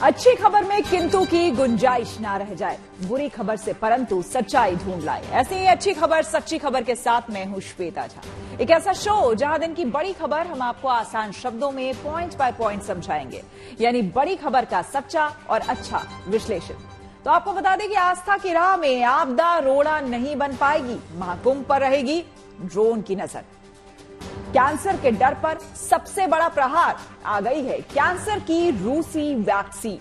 अच्छी खबर में किंतु की गुंजाइश ना रह जाए, बुरी खबर से परंतु सच्चाई ढूंढ लाए। ऐसी ही अच्छी खबर सच्ची खबर के साथ मैं हूं श्वेता झा। एक ऐसा शो जहां दिन की बड़ी खबर हम आपको आसान शब्दों में पॉइंट बाय पॉइंट समझाएंगे, यानी बड़ी खबर का सच्चा और अच्छा विश्लेषण। तो आपको बता दें कि आस्था की राह में आपदा रोड़ा नहीं बन पाएगी, महाकुंभ पर रहेगी ड्रोन की नजर। कैंसर के डर पर सबसे बड़ा प्रहार, आ गई है कैंसर की रूसी वैक्सीन।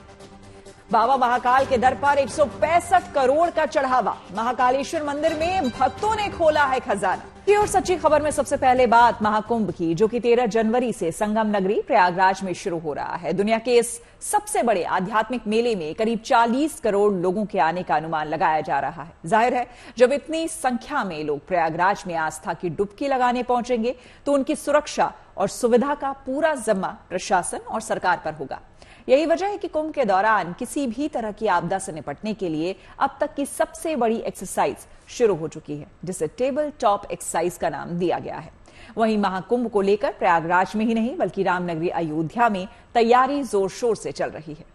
बाबा महाकाल के दर पर 165 करोड़ का चढ़ावा, महाकालेश्वर मंदिर में भक्तों ने खोला है खजाना। और सच्ची खबर में सबसे पहले बात महाकुंभ की, जो कि 13 जनवरी से संगम नगरी प्रयागराज में शुरू हो रहा है। दुनिया के इस सबसे बड़े आध्यात्मिक मेले में करीब 40 करोड़ लोगों के आने का अनुमान लगाया जा रहा है। जाहिर है, जब इतनी संख्या में लोग प्रयागराज में आस्था की डुबकी लगाने पहुंचेंगे तो उनकी सुरक्षा और सुविधा का पूरा जिम्मा प्रशासन और सरकार पर होगा। यही वजह है कि कुंभ के दौरान किसी भी तरह की आपदा से निपटने के लिए अब तक की सबसे बड़ी एक्सरसाइज शुरू हो चुकी है, जिसे टेबल टॉप एक्सरसाइज का नाम दिया गया है। वहीं महाकुंभ को लेकर प्रयागराज में ही नहीं बल्कि रामनगरी अयोध्या में तैयारी जोर शोर से चल रही है।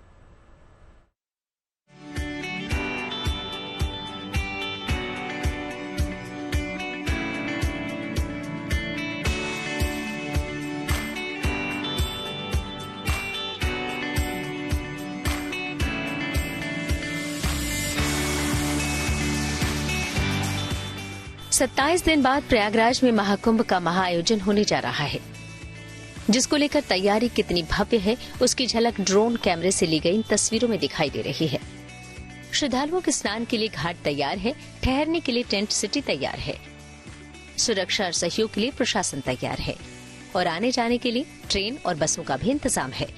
सत्ताईस दिन बाद प्रयागराज में महाकुंभ का महाआयोजन होने जा रहा है, जिसको लेकर तैयारी कितनी भव्य है उसकी झलक ड्रोन कैमरे से ली गई इन तस्वीरों में दिखाई दे रही है। श्रद्धालुओं के स्नान के लिए घाट तैयार है, ठहरने के लिए टेंट सिटी तैयार है, सुरक्षा और सहयोग के लिए प्रशासन तैयार है और आने जाने के लिए ट्रेन और बसों का भी इंतजाम है,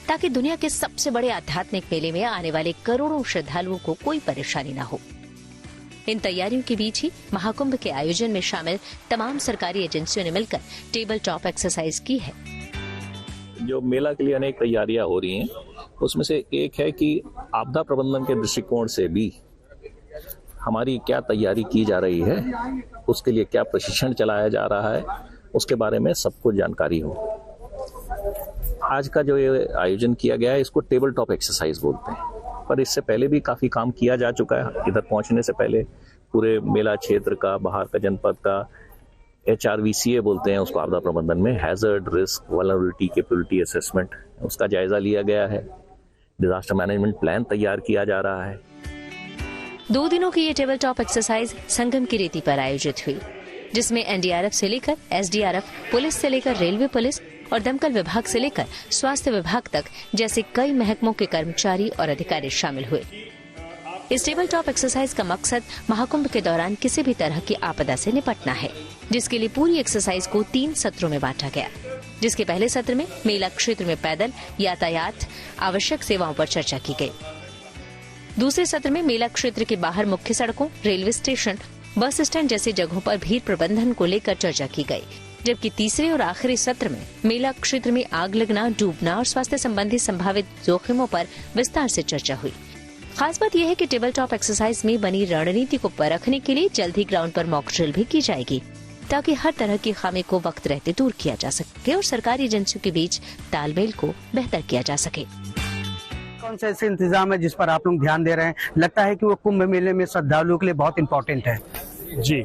ताकि दुनिया के सबसे बड़े आध्यात्मिक मेले में आने वाले करोड़ों श्रद्धालुओं को कोई परेशानी न हो। इन तैयारियों के बीच ही महाकुंभ के आयोजन में शामिल तमाम सरकारी एजेंसियों ने मिलकर टेबल टॉप एक्सरसाइज की है। जो मेला के लिए अनेक तैयारियां हो रही हैं, उसमें से एक है कि आपदा प्रबंधन के दृष्टिकोण से भी हमारी क्या तैयारी की जा रही है, उसके लिए क्या प्रशिक्षण चलाया जा रहा है, उसके बारे में सबको जानकारी हो। आज का जो ये आयोजन किया गया है, इसको टेबल टॉप एक्सरसाइज बोलते हैं, पर इससे पहले भी काफी काम किया जा चुका है। इधर पहुंचने से पहले पूरे मेला क्षेत्र का, बाहर का जनपद का HRVCA बोलते हैं उसको आपदा प्रबंधन में, hazard risk vulnerability capability assessment, उसका जायजा लिया गया है। डिजास्टर मैनेजमेंट प्लान तैयार किया जा रहा है। 2 दिनों की ये टेबल टॉप एक्सरसाइज संगम की रेती पर आयोजित हुई, जिसमें NDRF से लेकर SDRF, पुलिस से लेकर रेलवे पुलिस और दमकल विभाग से लेकर स्वास्थ्य विभाग तक जैसे कई महकमों के कर्मचारी और अधिकारी शामिल हुए। इस टेबल टॉप एक्सरसाइज का मकसद महाकुंभ के दौरान किसी भी तरह की आपदा से निपटना है, जिसके लिए पूरी एक्सरसाइज को 3 सत्रों में बांटा गया, जिसके पहले सत्र में मेला क्षेत्र में पैदल यातायात आवश्यक सेवाओं पर चर्चा की गई। दूसरे सत्र में मेला क्षेत्र के बाहर मुख्य सड़कों, रेलवे स्टेशन, बस स्टैंड जैसी जगहों पर भीड़ प्रबंधन को लेकर चर्चा की गई, जबकि तीसरे और आखिरी सत्र में मेला क्षेत्र में आग लगना, डूबना और स्वास्थ्य संबंधी संभावित जोखिमों पर विस्तार से चर्चा हुई। खास बात यह है कि टेबल टॉप एक्सरसाइज में बनी रणनीति को परखने के लिए जल्द ही ग्राउंड पर मॉक ड्रिल भी की जाएगी, ताकि हर तरह की खामी को वक्त रहते दूर किया जा सके और सरकारी एजेंसियों के बीच तालमेल को बेहतर किया जा सके। कौन से ऐसे इंतजाम है जिस पर आप लोग ध्यान दे रहे हैं? लगता है कि वो कुंभ मेले में श्रद्धालुओं के लिए बहुत इम्पोर्टेंट है। जी,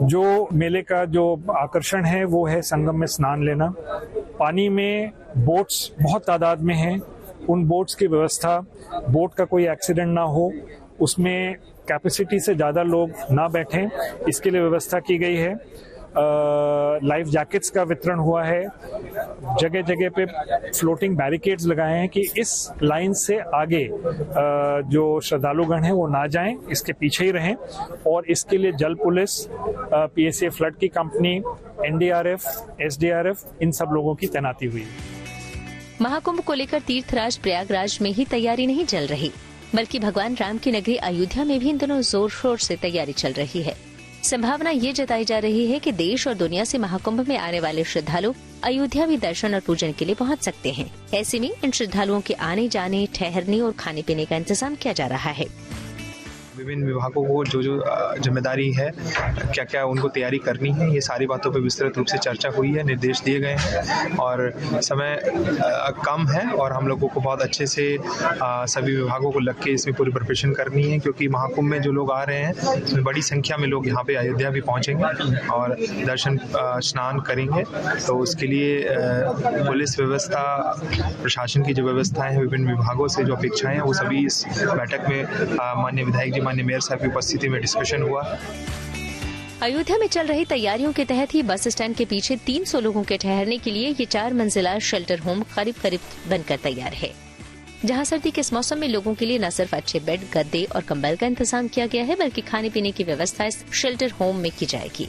जो मेले का जो आकर्षण है वो है संगम में स्नान लेना। पानी में बोट्स बहुत तादाद में हैं, उन बोट्स की व्यवस्था, बोट का कोई एक्सीडेंट ना हो, उसमें कैपेसिटी से ज़्यादा लोग ना बैठें, इसके लिए व्यवस्था की गई है। लाइफ जैकेट्स का वितरण हुआ है, जगह जगह पे फ्लोटिंग बैरिकेड्स लगाए हैं कि इस लाइन से आगे जो श्रद्धालुगण हैं वो ना जाएं, इसके पीछे ही रहें। और इसके लिए जल पुलिस, PSA फ्लड की कंपनी, NDRF, SDRF, इन सब लोगों की तैनाती हुई। महाकुंभ को लेकर तीर्थराज प्रयागराज में ही तैयारी नहीं चल रही, बल्कि भगवान राम की नगरी अयोध्या में भी इन दिनों जोर शोर से तैयारी चल रही है। संभावना ये जताई जा रही है कि देश और दुनिया से महाकुंभ में आने वाले श्रद्धालु अयोध्या भी दर्शन और पूजन के लिए पहुंच सकते हैं। ऐसे में इन श्रद्धालुओं के आने जाने, ठहरने और खाने पीने का इंतजाम किया जा रहा है। विभिन्न विभागों को जो जिम्मेदारी है, क्या क्या उनको तैयारी करनी है, ये सारी बातों पर विस्तृत रूप से चर्चा हुई है, निर्देश दिए गए हैं और समय कम है और हम लोगों को बहुत अच्छे से सभी विभागों को लग के इसमें पूरी प्रिपरेशन करनी है, क्योंकि महाकुंभ में जो लोग आ रहे हैं उसमें बड़ी संख्या में लोग यहाँ पे अयोध्या भी पहुँचेंगे और दर्शन स्नान करेंगे। तो उसके लिए पुलिस व्यवस्था, प्रशासन की जो व्यवस्थाएं हैं, विभिन्न विभागों से जो अपेक्षाएं हैं, वो सभी इस बैठक में माननीय विधायक जी, माननीय मेयर साहब की उपस्थिति में डिस्कशन हुआ। अयोध्या में चल रही तैयारियों के तहत ही बस स्टैंड के पीछे 300 लोगों के ठहरने के लिए ये 4 मंजिला शेल्टर होम करीब करीब बनकर तैयार है, जहां सर्दी के इस मौसम में लोगों के लिए न सिर्फ अच्छे बेड, गद्दे और कंबल का इंतजाम किया गया है, बल्कि खाने पीने की व्यवस्था इस शेल्टर होम में की जाएगी।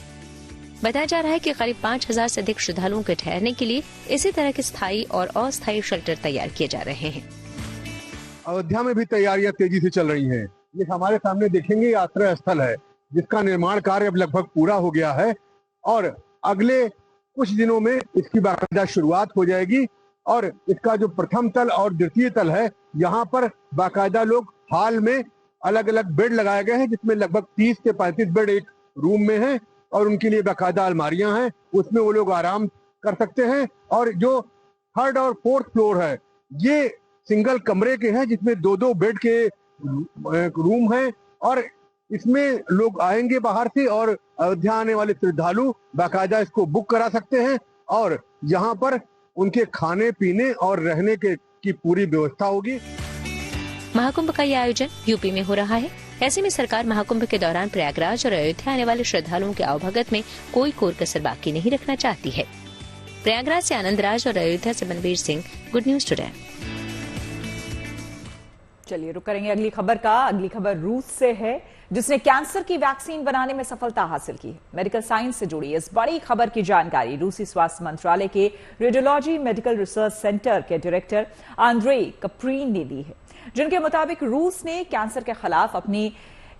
बताया जा रहा है कि करीब 5000 से अधिक श्रद्धालुओं के ठहरने के लिए इसी तरह के स्थायी और अस्थायी शेल्टर तैयार किए जा रहे हैं। अयोध्या में भी तैयारियां तेजी से चल रही हैं। ये हमारे सामने देखेंगे आश्रय स्थल है, जिसका निर्माण कार्य अब लगभग पूरा हो गया है और अगले कुछ दिनों में इसकी बाकायदा शुरुआत हो जाएगी। और इसका जो प्रथम तल और द्वितीय तल है, यहाँ पर बाकायदा लोग हाल में अलग अलग बेड लगाए गए हैं, जिसमें लगभग 30 से 35 बेड एक रूम में हैं और उनके लिए बाकायदा अलमारियां हैं, उसमें वो लोग आराम कर सकते हैं। और जो 3rd और 4th फ्लोर है, ये सिंगल कमरे के हैं, जिसमें 2-2 बेड के रूम हैं और इसमें लोग आएंगे बाहर से और अयोध्या आने वाले श्रद्धालु बाकायदा इसको बुक करा सकते हैं और यहाँ पर उनके खाने पीने और रहने की पूरी व्यवस्था होगी। महाकुंभ का यह आयोजन यूपी में हो रहा है। ऐसे में सरकार महाकुंभ के दौरान प्रयागराज और अयोध्या आने वाले श्रद्धालुओं के आवभगत में कोई कोर कसर बाकी नहीं रखना चाहती है। प्रयागराज से आनंद राज और अयोध्या से Banvir Singh, good news today. चलिए रुक करेंगे अगली खबर का। अगली खबर रूस से है, जिसने कैंसर की वैक्सीन बनाने में सफलता हासिल की है। मेडिकल साइंस से जुड़ी इस बड़ी खबर की जानकारी रूसी स्वास्थ्य मंत्रालय के रेडियोलॉजी मेडिकल रिसर्च सेंटर के डायरेक्टर आंद्रेई कप्रीन ने दी है, जिनके मुताबिक रूस ने कैंसर के खिलाफ अपनी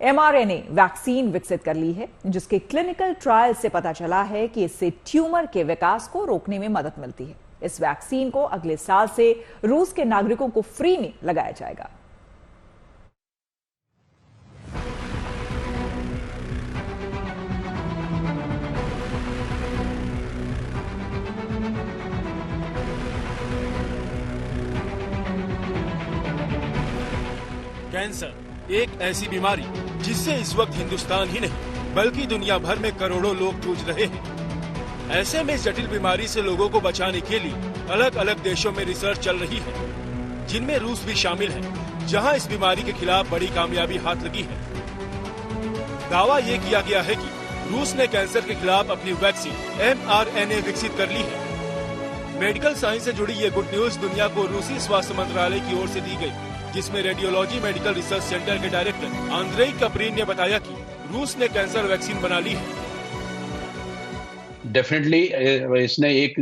mRNA वैक्सीन विकसित कर ली है, जिसके क्लिनिकल ट्रायल से पता चला है कि इससे ट्यूमर के विकास को रोकने में मदद मिलती है। इस वैक्सीन को अगले साल से रूस के नागरिकों को फ्री में लगाया जाएगा। कैंसर एक ऐसी बीमारी जिससे इस वक्त हिंदुस्तान ही नहीं बल्कि दुनिया भर में करोड़ों लोग जूझ रहे हैं। ऐसे में इस जटिल बीमारी से लोगों को बचाने के लिए अलग अलग देशों में रिसर्च चल रही है, जिनमें रूस भी शामिल है, जहां इस बीमारी के खिलाफ बड़ी कामयाबी हाथ लगी है। दावा ये किया गया है कि रूस ने कैंसर के खिलाफ अपनी वैक्सीन mRNA विकसित कर ली है। मेडिकल साइंस से जुड़ी ये गुड न्यूज दुनिया को रूसी स्वास्थ्य मंत्रालय की ओर से दी गई, जिसमें रेडियोलॉजी मेडिकल रिसर्च सेंटर के डायरेक्टर आंद्रेई कप्रीन ने बताया कि रूस ने कैंसर वैक्सीन बना ली है। डेफिनेटली इसने एक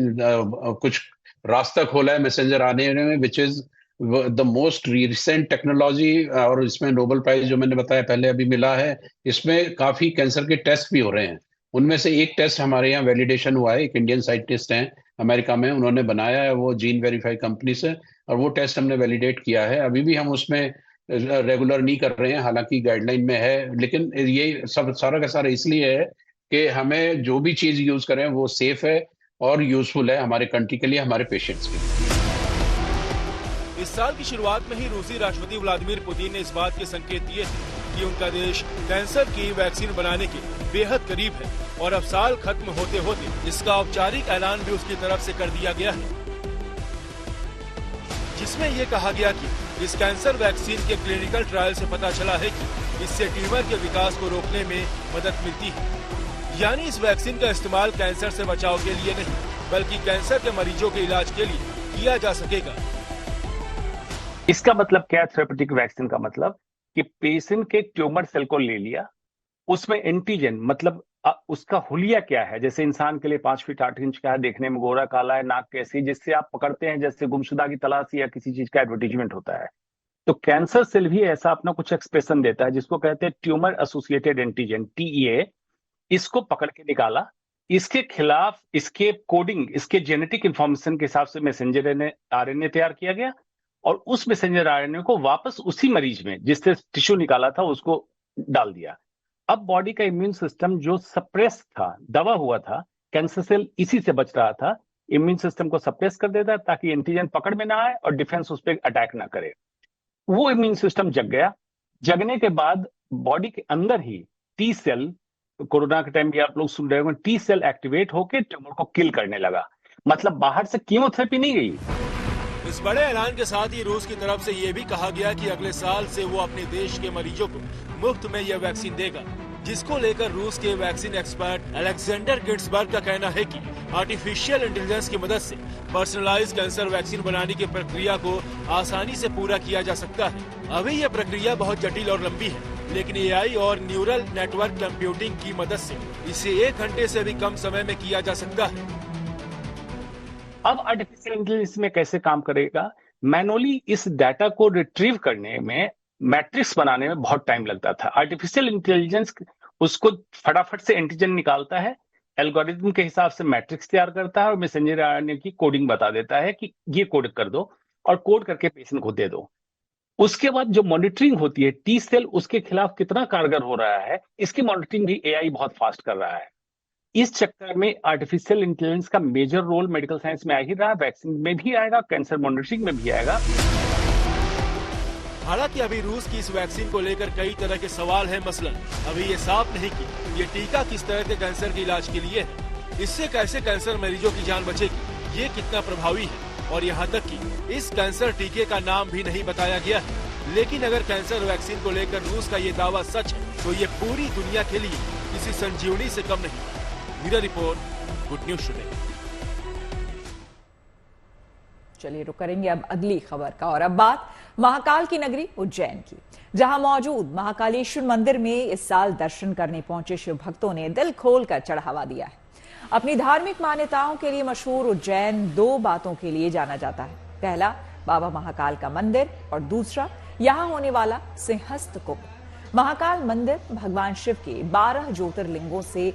कुछ रास्ता खोला है मैसेंजर आने में, which is the most recent technology. और इसमें नोबेल प्राइज जो मैंने बताया पहले अभी मिला है, इसमें काफी कैंसर के टेस्ट भी हो रहे हैं। उनमें से एक टेस्ट हमारे यहाँ वैलिडेशन हुआ है, एक इंडियन साइंटिस्ट हैं अमेरिका में, उन्होंने बनाया है वो जीन वेरीफाई कंपनी से, और वो टेस्ट हमने वैलिडेट किया है। अभी भी हम उसमें रेगुलर नहीं कर रहे हैं, हालांकि गाइडलाइन में है, लेकिन ये सब सारा का सारा इसलिए है कि हमें जो भी चीज यूज करें वो सेफ है और यूजफुल है हमारे कंट्री के लिए, हमारे पेशेंट्स के लिए। इस साल की शुरुआत में ही रूसी राष्ट्रपति व्लादिमीर पुतिन ने इस बात के संकेत दिए थे कि उनका देश कैंसर की वैक्सीन बनाने के बेहद करीब है, और अब साल खत्म होते होते इसका औपचारिक ऐलान भी उसकी तरफ से कर दिया गया है, जिसमें ये कहा गया कि इस कैंसर वैक्सीन के क्लिनिकल ट्रायल से पता चला है कि इससे ट्यूमर के विकास को रोकने में मदद मिलती है। यानी इस वैक्सीन का इस्तेमाल कैंसर से बचाव के लिए नहीं, बल्कि कैंसर के मरीजों के इलाज के लिए किया जा सकेगा। इसका मतलब क्या है? थेरेपेटिक वैक्सीन का मतलब कि पेशेंट के ट्यूमर सेल को ले लिया, उसमें एंटीजन मतलब उसका हुलिया क्या है, जैसे इंसान के लिए 5 फीट 8 इंच का है, देखने में गोरा काला है, नाक कैसी, जिससे आप पकड़ते हैं जैसे गुमशुदा की तलाशी या किसी चीज का एडवर्टीजमेंट होता है। तो कैंसर सेल भी ऐसा अपना कुछ एक्सप्रेशन देता है, जिसको कहते हैं ट्यूमर एसोसिएटेड एंटीजन TEA। इसको पकड़ के निकाला, इसके खिलाफ इसके कोडिंग, इसके जेनेटिक इंफॉर्मेशन के हिसाब से मैसेंजर RNA तैयार किया गया, और उस मैसेंजर RNA को वापस उसी मरीज में जिससे टिश्यू निकाला था उसको डाल दिया। अब बॉडी का इम्यून सिस्टम जो सप्रेस था, दबा हुआ था, कैंसर सेल इसी से बच रहा था, इम्यून सिस्टम को सप्रेस कर देता ताकि एंटीजन पकड़ में ना आए और डिफेंस उस पर अटैक ना करे। वो इम्यून सिस्टम जग गया। जगने के बाद बॉडी के अंदर ही टी सेल, कोरोना के टाइम भी आप लोग सुन रहे होंगे, टी सेल एक्टिवेट होकर ट्यूमर को किल करने लगा। मतलब बाहर से कीमोथेरेपी नहीं गई। इस बड़े ऐलान के साथ ही रूस की तरफ से यह भी कहा गया कि अगले साल से वो अपने देश के मरीजों को मुफ्त में यह वैक्सीन देगा, जिसको लेकर रूस के वैक्सीन एक्सपर्ट अलेक्जेंडर गिट्सबर्ग का कहना है कि आर्टिफिशियल इंटेलिजेंस की मदद से पर्सनलाइज्ड कैंसर वैक्सीन बनाने की प्रक्रिया को आसानी से पूरा किया जा सकता है। अभी यह प्रक्रिया बहुत जटिल और लंबी है, लेकिन एआई और न्यूरल नेटवर्क कंप्यूटिंग की मदद से इसे 1 घंटे से भी कम समय में किया जा सकता है। अब आर्टिफिशियल इंटेलिजेंस में कैसे काम करेगा? मैनुअली इस डाटा को रिट्रीव करने में, मैट्रिक्स बनाने में बहुत टाइम लगता था। आर्टिफिशियल इंटेलिजेंस उसको फटाफट से एंटीजन निकालता है, एल्गोरिथम के हिसाब से मैट्रिक्स तैयार करता है और मैसेंजर आरएनए की कोडिंग बता देता है कि ये कोड कर दो, और कोड करके पेशेंट को दे दो। उसके बाद जो मॉनिटरिंग होती है, टी सेल उसके खिलाफ कितना कारगर हो रहा है, इसकी मॉनिटरिंग भी एआई बहुत फास्ट कर रहा है। इस चक्कर में आर्टिफिशियल इंटेलिजेंस का मेजर रोल मेडिकल साइंस में आ ही रहा है, वैक्सीन में भी आएगा, कैंसर मॉनिटरिंग में भी आएगा। हालांकि अभी रूस की इस वैक्सीन को लेकर कई तरह के सवाल हैं। मसलन अभी ये साफ नहीं कि ये टीका किस तरह के कैंसर के इलाज के लिए है, इससे कैसे कैंसर मरीजों की जान बचेगी, ये कितना प्रभावी है, और यहाँ तक कि इस कैंसर टीके का नाम भी नहीं बताया गया है। लेकिन अगर कैंसर वैक्सीन को लेकर रूस का ये दावा सच है, तो ये पूरी दुनिया के लिए किसी संजीवनी से कम नहीं। Bureau report, good news today. चलिए रुक करेंगे अब अगली खबर का, और अब बात महाकाल की नगरी उज्जैन की, जहां मौजूद महाकालेश्वर मंदिर में इस साल दर्शन करने पहुंचे शिव भक्तों ने दिल खोलकर चढ़ावा दिया है। अपनी धार्मिक मान्यताओं के लिए मशहूर उज्जैन 2 बातों के लिए जाना जाता है। पहला, बाबा महाकाल का मंदिर, और दूसरा यहां होने वाला सिंहस्थ कुंभ। महाकाल मंदिर भगवान शिव के 12 ज्योतिर्लिंगों से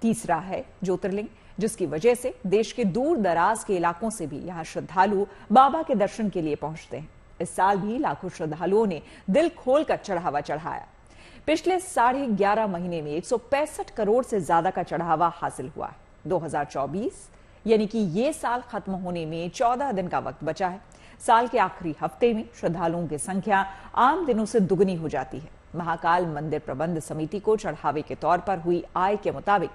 तीसरा है ज्योतिर्लिंग, जिसकी वजह से देश के दूर दराज के इलाकों से भी यहां श्रद्धालु बाबा के दर्शन के लिए पहुंचते हैं। इस साल भी लाखों श्रद्धालुओं ने दिल खोलकर चढ़ावा चढ़ाया। पिछले 11.5 महीने में 165 करोड़ से ज्यादा का चढ़ावा हासिल हुआ है। 2024 यानी कि ये साल खत्म होने में 14 दिन का वक्त बचा है। साल के आखिरी हफ्ते में श्रद्धालुओं की संख्या आम दिनों से दुगनी हो जाती है। महाकाल मंदिर प्रबंध समिति को चढ़ावे के तौर पर हुई आय के मुताबिक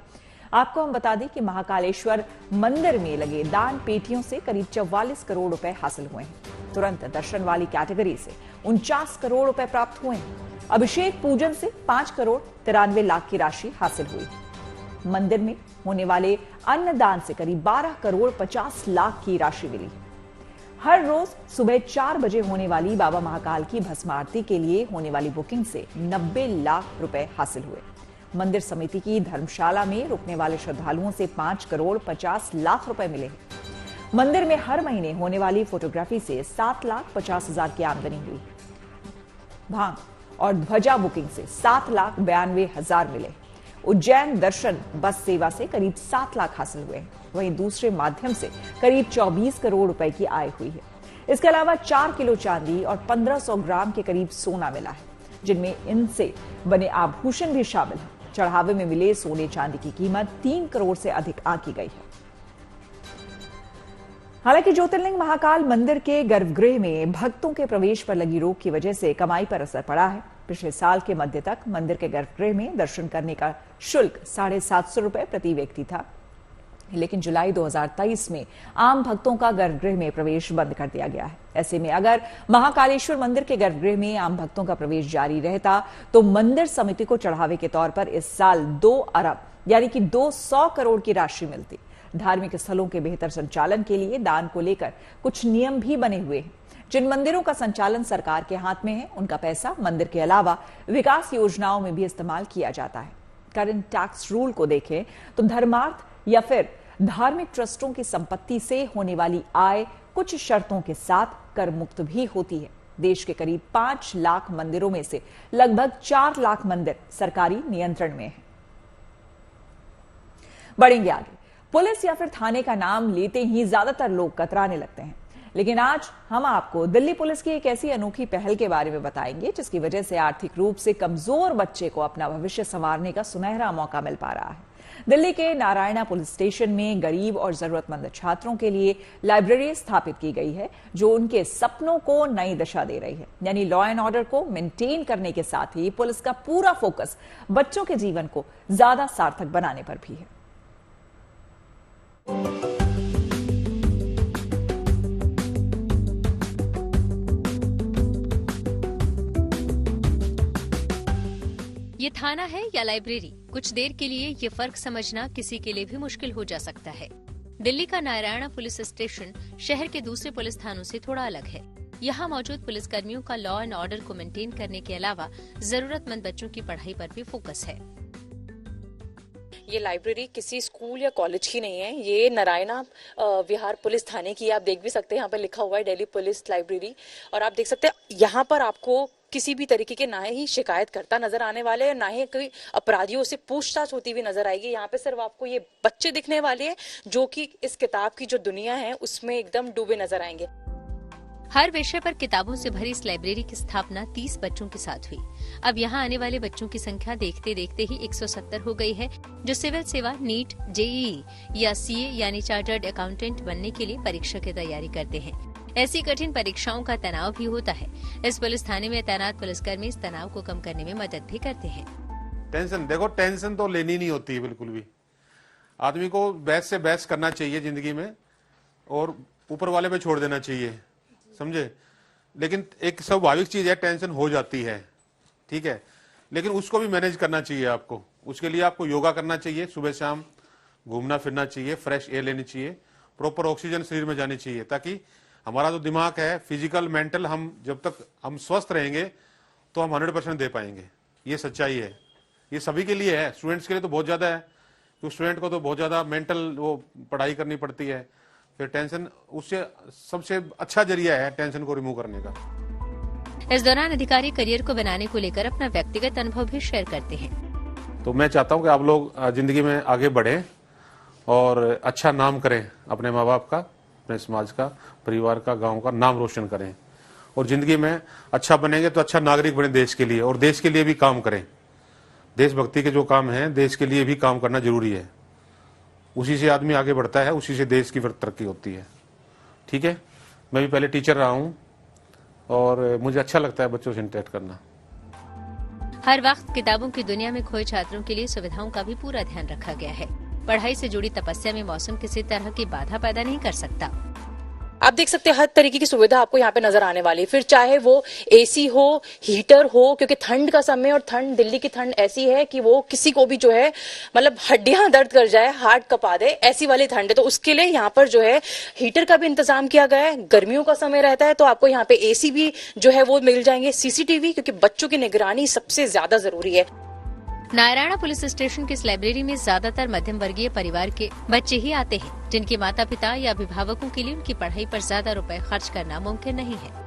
आपको हम बता दें कि महाकालेश्वर मंदिर में लगे दान पेटियों से करीब 44 करोड़ रुपए हासिल हुए हैं। तुरंत दर्शन वाली कैटेगरी से 49 करोड़ रुपए प्राप्त हुए हैं। अभिषेक पूजन से 5 करोड़ 93 लाख की राशि हासिल हुई। मंदिर में होने वाले अन्नदान से करीब 12 करोड़ 50 लाख की राशि मिली। हर रोज सुबह 4 बजे होने वाली बाबा महाकाल की भस्म आरती के लिए होने वाली बुकिंग से 90 लाख रुपए हासिल हुए। मंदिर समिति की धर्मशाला में रुकने वाले श्रद्धालुओं से 5 करोड़ 50 लाख रुपए मिले हैं। मंदिर में हर महीने होने वाली फोटोग्राफी से 7,50,000 की आमदनी हुई। भांग और ध्वजा बुकिंग से 7,92,000 मिले। उज्जैन दर्शन बस सेवा से करीब 7 लाख हासिल हुए हैं। वहीं दूसरे माध्यम से करीब 24 करोड़ रुपए की आय हुई है। इसके अलावा 4 किलो चांदी और 1500 ग्राम के करीब सोना मिला है, जिनमें इनसे बने आभूषण भी शामिल हैं। चढ़ावे में मिले सोने चांदी की कीमत 3 करोड़ से अधिक आंकी गई है। हालांकि ज्योतिर्लिंग महाकाल मंदिर के गर्भगृह में भक्तों के प्रवेश पर लगी रोक की वजह से कमाई पर असर पड़ा है। पिछले साल के मध्य तक मंदिर के गर्भगृह में दर्शन करने का शुल्क 750 रुपए प्रति व्यक्ति था, लेकिन जुलाई 2023 में आम भक्तों का गर्भगृह में प्रवेश बंद कर दिया गया है। ऐसे में अगर महाकालेश्वर मंदिर के गर्भगृह में आम भक्तों का प्रवेश जारी रहता तो मंदिर समिति को चढ़ावे के तौर पर इस साल 2 अरब यानी कि 200 करोड़ की राशि मिलती। धार्मिक स्थलों के बेहतर संचालन के लिए दान को लेकर कुछ नियम भी बने हुए हैं। जिन मंदिरों का संचालन सरकार के हाथ में है, उनका पैसा मंदिर के अलावा विकास योजनाओं में भी इस्तेमाल किया जाता है। करंट टैक्स रूल को देखें तो धर्मार्थ या फिर धार्मिक ट्रस्टों की संपत्ति से होने वाली आय कुछ शर्तों के साथ कर मुक्त भी होती है। देश के करीब 5 लाख मंदिरों में से लगभग 4 लाख मंदिर सरकारी नियंत्रण में हैं। बढ़ेंगे आगे। पुलिस या फिर थाने का नाम लेते ही ज्यादातर लोग कतराने लगते हैं, लेकिन आज हम आपको दिल्ली पुलिस की एक ऐसी अनोखी पहल के बारे में बताएंगे जिसकी वजह से आर्थिक रूप से कमजोर बच्चे को अपना भविष्य संवारने का सुनहरा मौका मिल पा रहा है। दिल्ली के नारायणा पुलिस स्टेशन में गरीब और जरूरतमंद छात्रों के लिए लाइब्रेरी स्थापित की गई है जो उनके सपनों को नई दिशा दे रही है। यानी लॉ एंड ऑर्डर को मेंटेन करने के साथ ही पुलिस का पूरा फोकस बच्चों के जीवन को ज्यादा सार्थक बनाने पर भी है। ये थाना है या लाइब्रेरी, कुछ देर के लिए ये फर्क समझना किसी के लिए भी मुश्किल हो जा सकता है। दिल्ली का नारायणा पुलिस स्टेशन शहर के दूसरे पुलिस थानों से थोड़ा अलग है। यहाँ मौजूद पुलिसकर्मियों का लॉ एंड ऑर्डर को मेंटेन करने के अलावा जरूरतमंद बच्चों की पढ़ाई पर भी फोकस है। ये लाइब्रेरी किसी स्कूल या कॉलेज की नहीं है, ये नारायणा विहार पुलिस थाने की। आप देख भी सकते हैं यहाँ पर लिखा हुआ है दिल्ली पुलिस लाइब्रेरी, और आप देख सकते हैं यहाँ पर आपको किसी भी तरीके के ना ही शिकायत करता नजर आने वाले हैं, ना ही कोई अपराधियों से पूछताछ होती हुई नजर आएगी। यहाँ पे सिर्फ आपको ये बच्चे दिखने वाले हैं जो कि इस किताब की जो दुनिया है उसमें एकदम डूबे नजर आएंगे। हर विषय पर किताबों से भरी इस लाइब्रेरी की स्थापना 30 बच्चों के साथ हुई। अब यहाँ आने वाले बच्चों की संख्या देखते देखते ही 170 हो गई है, जो सिविल सेवा, नीट, जेईई या सीए यानी चार्टर्ड अकाउंटेंट बनने के लिए परीक्षा की तैयारी करते हैं। ऐसी कठिन परीक्षाओं का तनाव भी होता है। इस पुलिस थाने में तैनात पुलिसकर्मी इस तनाव को कम करने में मदद भी करते हैं। टेंशन तो लेनी नहीं होती है बिल्कुल भी। आदमी को बहस से बहस करना चाहिए जिंदगी में और ऊपर वाले पे छोड़ देना चाहिए, समझे। लेकिन एक स्वाभाविक चीज है, टेंशन हो जाती है, ठीक है, लेकिन उसको भी मैनेज करना चाहिए आपको। उसके लिए आपको योगा करना चाहिए, सुबह शाम घूमना फिरना चाहिए, फ्रेश एयर लेनी चाहिए, प्रॉपर ऑक्सीजन शरीर में जानी चाहिए, ताकि हमारा जो दिमाग है फिजिकल मेंटल, हम जब तक हम स्वस्थ रहेंगे तो हम 100% दे पाएंगे। ये सच्चाई है, ये सभी के लिए है। स्टूडेंट्स के लिए तो बहुत ज्यादा है, तो स्टूडेंट को तो बहुत ज्यादा मेंटल वो पढ़ाई करनी पड़ती है। फिर टेंशन उससे सबसे अच्छा जरिया है टेंशन को रिमूव करने का। इस दौरान अधिकारी करियर को बनाने को लेकर अपना व्यक्तिगत अनुभव भी शेयर करते हैं। तो मैं चाहता हूँ कि आप लोग जिंदगी में आगे बढ़े और अच्छा नाम करें, अपने माँ बाप का, अपने समाज का, परिवार का, गांव का नाम रोशन करें, और जिंदगी में अच्छा बनेंगे तो अच्छा नागरिक बने देश के लिए, और देश के लिए भी काम करें। देशभक्ति के जो काम हैं, देश के लिए भी काम करना जरूरी है। उसी से आदमी आगे बढ़ता है, उसी से देश की फिर तरक्की होती है, ठीक है। मैं भी पहले टीचर रहा हूँ और मुझे अच्छा लगता है बच्चों से इंटरेक्ट करना। हर वक्त किताबों की दुनिया में खोए छात्रों के लिए सुविधाओं का भी पूरा ध्यान रखा गया है। पढ़ाई से जुड़ी तपस्या में मौसम किसी तरह की बाधा पैदा नहीं कर सकता। आप देख सकते हैं हर तरीके की सुविधा आपको यहाँ पे नजर आने वाली है, फिर चाहे वो एसी हो, हीटर हो, क्योंकि ठंड का समय और ठंड, दिल्ली की ठंड ऐसी है कि वो किसी को भी जो है मतलब हड्डियां दर्द कर जाए, हार्ट कपा दे, ऐसी वाली ठंड है। तो उसके लिए यहाँ पर जो है हीटर का भी इंतजाम किया गया है। गर्मियों का समय रहता है तो आपको यहाँ पे एसी भी जो है वो मिल जाएंगे, सीसीटीवी, क्योंकि बच्चों की निगरानी सबसे ज्यादा जरूरी है। नारायणा पुलिस स्टेशन की इस लाइब्रेरी में ज्यादातर मध्यम वर्गीय परिवार के बच्चे ही आते हैं, जिनके माता पिता या अभिभावकों के लिए उनकी पढ़ाई पर ज्यादा रुपए खर्च करना मुमकिन नहीं है।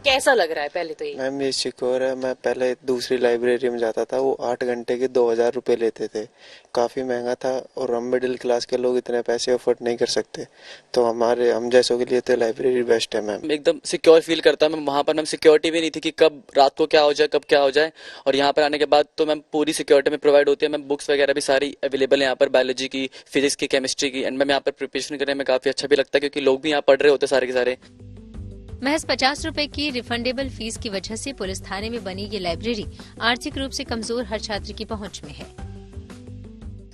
कैसा लग रहा है पहले तो ये? मैम ये सिक्योर है। मैं पहले दूसरी लाइब्रेरी में जाता था, वो 8 घंटे के 2000 रुपए लेते थे, काफी महंगा था, और हम मिडिल क्लास के लोग इतने पैसे अफोर्ड नहीं कर सकते। तो हम जैसों के लिए तो लाइब्रेरी बेस्ट है मैम। एकदम सिक्योर फील करता है। वहाँ पर मैम सिक्योरिटी भी नहीं थी कि कब रात को क्या हो जाए, कब क्या हो जाए, और यहाँ पर आने के बाद तो मैम पूरी सिक्योरिटी में प्रोवाइड होती है। मैम बुक्स वगैरह भी सारी अवेलेबल है यहाँ पर, बायोलॉजी की, फिजिक्स की, केमिस्ट्री की, एंड मैम यहाँ पर प्रिपरेशन करने में काफी अच्छा भी लगता है क्योंकि लोग भी यहाँ पढ़ रहे होते सारे के सारे। महज 50 रुपए की रिफंडेबल फीस की वजह से पुलिस थाने में बनी ये लाइब्रेरी आर्थिक रूप से कमजोर हर छात्र की पहुंच में है।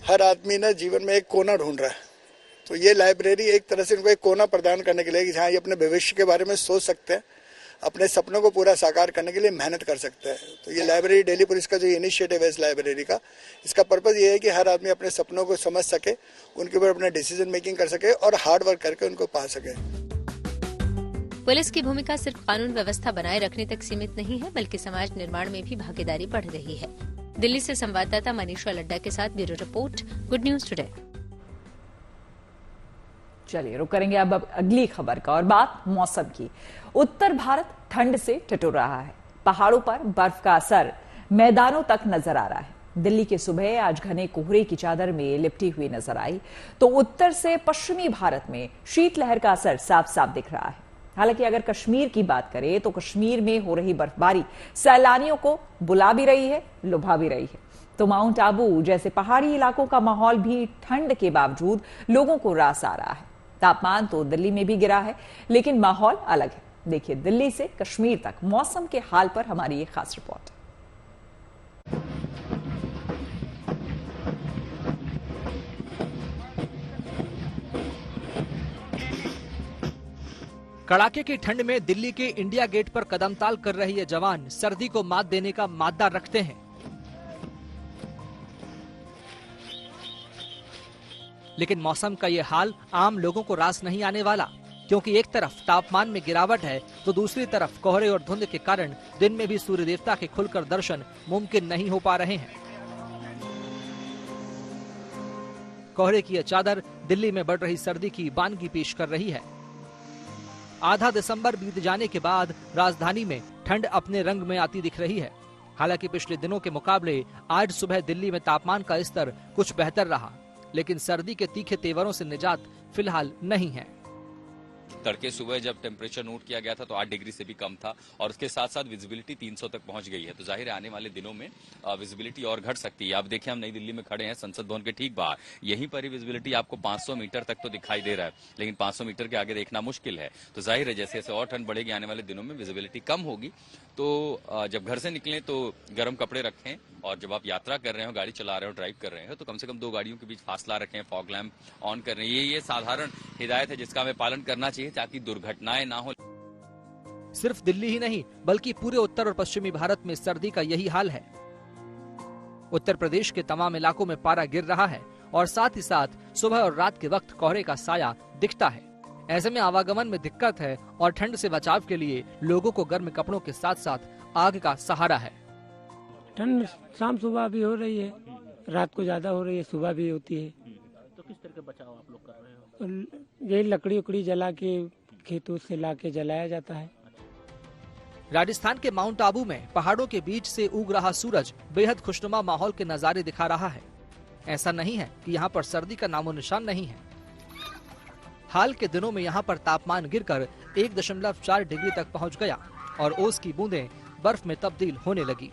हर आदमी ना जीवन में एक कोना ढूंढ रहा है, तो ये लाइब्रेरी एक तरह से इनको एक कोना प्रदान करने के लिए, जहाँ ये अपने भविष्य के बारे में सोच सकते हैं, अपने सपनों को पूरा साकार करने के लिए मेहनत कर सकते हैं। तो ये लाइब्रेरी, दिल्ली पुलिस का जो इनिशिएटिव है इस लाइब्रेरी का, इसका पर्पज ये है कि हर आदमी अपने सपनों को समझ सके, उनके ऊपर अपने डिसीजन मेकिंग कर सके और हार्ड वर्क करके उनको पा सके। पुलिस की भूमिका सिर्फ कानून व्यवस्था बनाए रखने तक सीमित नहीं है, बल्कि समाज निर्माण में भी भागीदारी बढ़ रही है। दिल्ली से संवाददाता मनीषा लड्डा के साथ bureau report, good news today. चलिए रुक करेंगे अब अगली खबर का, और बात मौसम की। उत्तर भारत ठंड से ठिठुर रहा है। पहाड़ों पर बर्फ का असर मैदानों तक नजर आ रहा है। दिल्ली की सुबह आज घने कोहरे की चादर में लिपटी हुई नजर आई तो उत्तर से पश्चिमी भारत में शीतलहर का असर साफ साफ दिख रहा है। हालांकि अगर कश्मीर की बात करें तो कश्मीर में हो रही बर्फबारी सैलानियों को बुला भी रही है, लुभा भी रही है। तो माउंट आबू जैसे पहाड़ी इलाकों का माहौल भी ठंड के बावजूद लोगों को रास आ रहा है। तापमान तो दिल्ली में भी गिरा है, लेकिन माहौल अलग है। देखिए दिल्ली से कश्मीर तक मौसम के हाल पर हमारी ये खास रिपोर्ट। कड़ाके की ठंड में दिल्ली के इंडिया गेट पर कदमताल कर रही ये जवान सर्दी को मात देने का मादा रखते हैं। लेकिन मौसम का ये हाल आम लोगों को रास नहीं आने वाला, क्योंकि एक तरफ तापमान में गिरावट है तो दूसरी तरफ कोहरे और धुंध के कारण दिन में भी सूर्य देवता के खुलकर दर्शन मुमकिन नहीं हो पा रहे हैं। कोहरे की यह चादर दिल्ली में बढ़ रही सर्दी की बानगी पेश कर रही है। आधा दिसंबर बीत जाने के बाद राजधानी में ठंड अपने रंग में आती दिख रही है। हालांकि पिछले दिनों के मुकाबले आज सुबह दिल्ली में तापमान का स्तर कुछ बेहतर रहा, लेकिन सर्दी के तीखे तेवरों से निजात फिलहाल नहीं है। तड़के सुबह जब टेम्परेचर नोट किया गया था तो 8 डिग्री से भी कम था और उसके साथ साथ विजिबिलिटी 300 तक पहुंच गई है। तो जाहिर है आने वाले दिनों में विजिबिलिटी और घट सकती है। आप देखिए हम नई दिल्ली में खड़े हैं संसद भवन के ठीक बाहर, यहीं पर ही विजिबिलिटी आपको 500 मीटर तक तो दिखाई दे रहा है, लेकिन 500 मीटर के आगे देखना मुश्किल है। तो जाहिर है जैसे जैसे और ठंड बढ़ेगी आने वाले दिनों में विजिबिलिटी कम होगी। तो जब घर से निकलें तो गर्म कपड़े रखें और जब आप यात्रा कर रहे हो, गाड़ी चला रहे हो, ड्राइव कर रहे हो तो कम से कम 2 गाड़ियों के बीच फासला रखें, फॉग लैंप ऑन कर रहे हैं। ये साधारण हिदायत है जिसका हमें पालन करना चाहिए ताकि दुर्घटनाएं ना हो। सिर्फ दिल्ली ही नहीं बल्कि पूरे उत्तर और पश्चिमी भारत में सर्दी का यही हाल है। उत्तर प्रदेश के तमाम इलाकों में पारा गिर रहा है और साथ ही साथ सुबह और रात के वक्त कोहरे का साया दिखता है। ऐसे में आवागमन में दिक्कत है और ठंड से बचाव के लिए लोगों को गर्म कपड़ों के साथ साथ आग का सहारा है। ठंड शाम सुबह भी हो रही है, रात को ज्यादा हो रही है, सुबह भी होती है। तो किस तरह का बचाव आप लोग कर रहे हो? यही लकड़ी उकड़ी जला के खेतों से ला के जलाया जाता है। राजस्थान के माउंट आबू में पहाड़ों के बीच से उग रहा सूरज बेहद खुशनुमा माहौल के नजारे दिखा रहा है। ऐसा नहीं है कि यहाँ पर सर्दी का नामो निशान नहीं है। हाल के दिनों में यहाँ पर तापमान गिरकर 1.4 डिग्री तक पहुँच गया और ओस की बूंदें बर्फ में तब्दील होने लगी।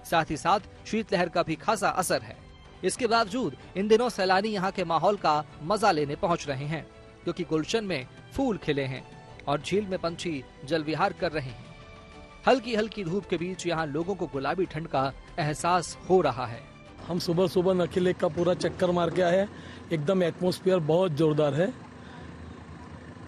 साथ ही साथ शीतलहर का भी खासा असर है। इसके बावजूद इन दिनों सैलानी यहाँ के माहौल का मजा लेने पहुँच रहे हैं, क्योंकि गुलशन में फूल खिले हैं और झील में पंछी जल विहार कर रहे हैं। हल्की हल्की धूप के बीच यहाँ लोगों को गुलाबी ठंड का एहसास हो रहा है। हम सुबह सुबह नखी लेक का पूरा चक्कर मार के आए, एकदम एटमॉस्फेयर बहुत जोरदार है।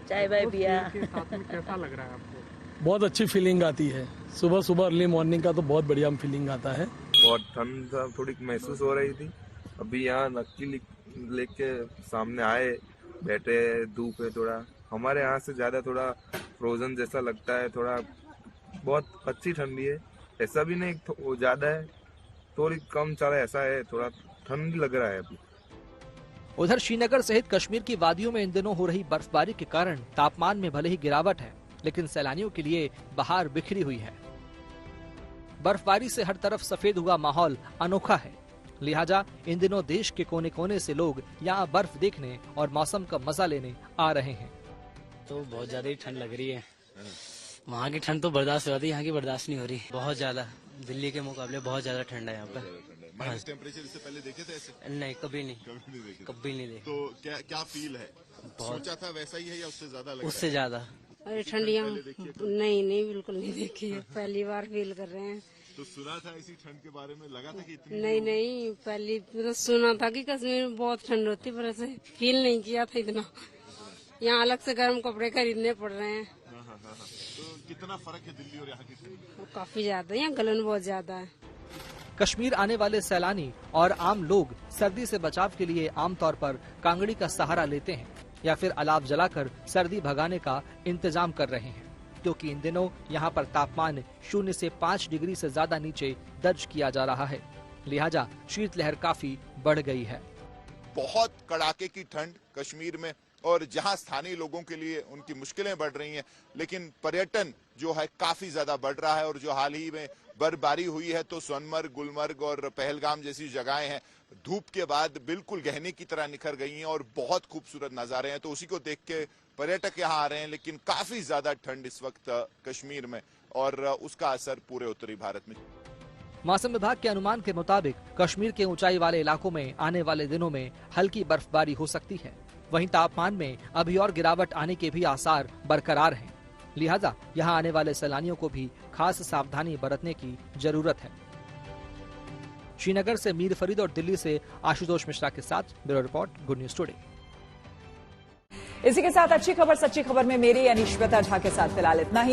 चाय बाय पिया। कैसा लग रहा है आपको? बहुत अच्छी फीलिंग आती है। सुबह सुबह अर्ली मॉर्निंग का तो बहुत बढ़िया फीलिंग आता है। बहुत ठंड थोड़ी महसूस हो रही थी। अभी यहाँ नक्की लेक के सामने आए, बैठे, धूप है थोड़ा, हमारे यहाँ से ज्यादा थोड़ा फ्रोजन जैसा लगता है। थोड़ा बहुत अच्छी ठंडी है, ऐसा भी नहीं ज्यादा है, थोड़ी कम चला ऐसा है, थोड़ा ठंड लग रहा है अभी। उधर श्रीनगर सहित कश्मीर की वादियों में इन दिनों हो रही बर्फबारी के कारण तापमान में भले ही गिरावट है, लेकिन सैलानियों के लिए बहार बिखरी हुई है। बर्फबारी से हर तरफ सफेद हुआ माहौल अनोखा है, लिहाजा इन दिनों देश के कोने कोने से लोग यहाँ बर्फ देखने और मौसम का मजा लेने आ रहे हैं। तो बहुत ज्यादा ही ठंड लग रही है। वहाँ की ठंड तो बर्दाश्त हो जाती है, यहाँ की बर्दाश्त नहीं हो रही। बहुत ज्यादा, दिल्ली के मुकाबले बहुत ज्यादा ठंड है यहाँ पर। माइनस टेम्परेचर इससे पहले देखे थे ऐसे? नहीं, कभी नहीं देखे। कभी नहीं देखे। तो क्या फील है? सोचा था वैसा ही है या उससे ज्यादा? उससे ज्यादा। अरे ठंडियाँ नहीं बिल्कुल नहीं देखी है, पहली बार फील कर रहे हैं। तो सुना था इसी ठंड के बारे में, लगा था कि इतनी? नहीं पहली मतलब सुना था कि कश्मीर में बहुत ठंड होती, पर ऐसे फील नहीं किया था इतना। यहाँ अलग से गर्म कपड़े खरीदने पड़ रहे हैं। तो कितना फर्क है दिल्ली और यहाँ की ठंड? काफी ज्यादा, यहाँ गलन बहुत ज्यादा है। कश्मीर आने वाले सैलानी और आम लोग सर्दी से बचाव के लिए आमतौर पर कांगड़ी का सहारा लेते हैं या फिर अलाव जलाकर सर्दी भगाने का इंतजाम कर रहे हैं, क्योंकि इन दिनों यहाँ पर तापमान 0 से 5 डिग्री से ज्यादा नीचे दर्ज किया जा रहा है। लिहाजा शीतलहर काफी बढ़ गई है। बहुत कड़ाके की ठंड कश्मीर में और जहां स्थानीय लोगों के लिए उनकी मुश्किलें बढ़ रही हैं, लेकिन पर्यटन जो है काफी ज्यादा बढ़ रहा है। और जो हाल ही में बर्फबारी हुई है तो सोनमर्ग, गुलमर्ग और पहलगाम जैसी जगहें हैं धूप के बाद बिल्कुल गहने की तरह निखर गई हैं और बहुत खूबसूरत नजारे हैं। तो उसी को देख के पर्यटक यहाँ आ रहे हैं। लेकिन काफी ज्यादा ठंड इस वक्त कश्मीर में और उसका असर पूरे उत्तरी भारत में। मौसम विभाग के अनुमान के मुताबिक कश्मीर के ऊंचाई वाले इलाकों में आने वाले दिनों में हल्की बर्फबारी हो सकती है। वहीं तापमान में अभी और गिरावट आने के भी आसार बरकरार हैं। लिहाजा यहां आने वाले सैलानियों को भी खास सावधानी बरतने की जरूरत है। श्रीनगर से मीर फरीद और दिल्ली से आशुतोष मिश्रा के साथ bureau report, good news today. इसी के साथ अच्छी खबर सच्ची खबर में मेरी यानी श्वेता झा के साथ फिलहाल इतना ही।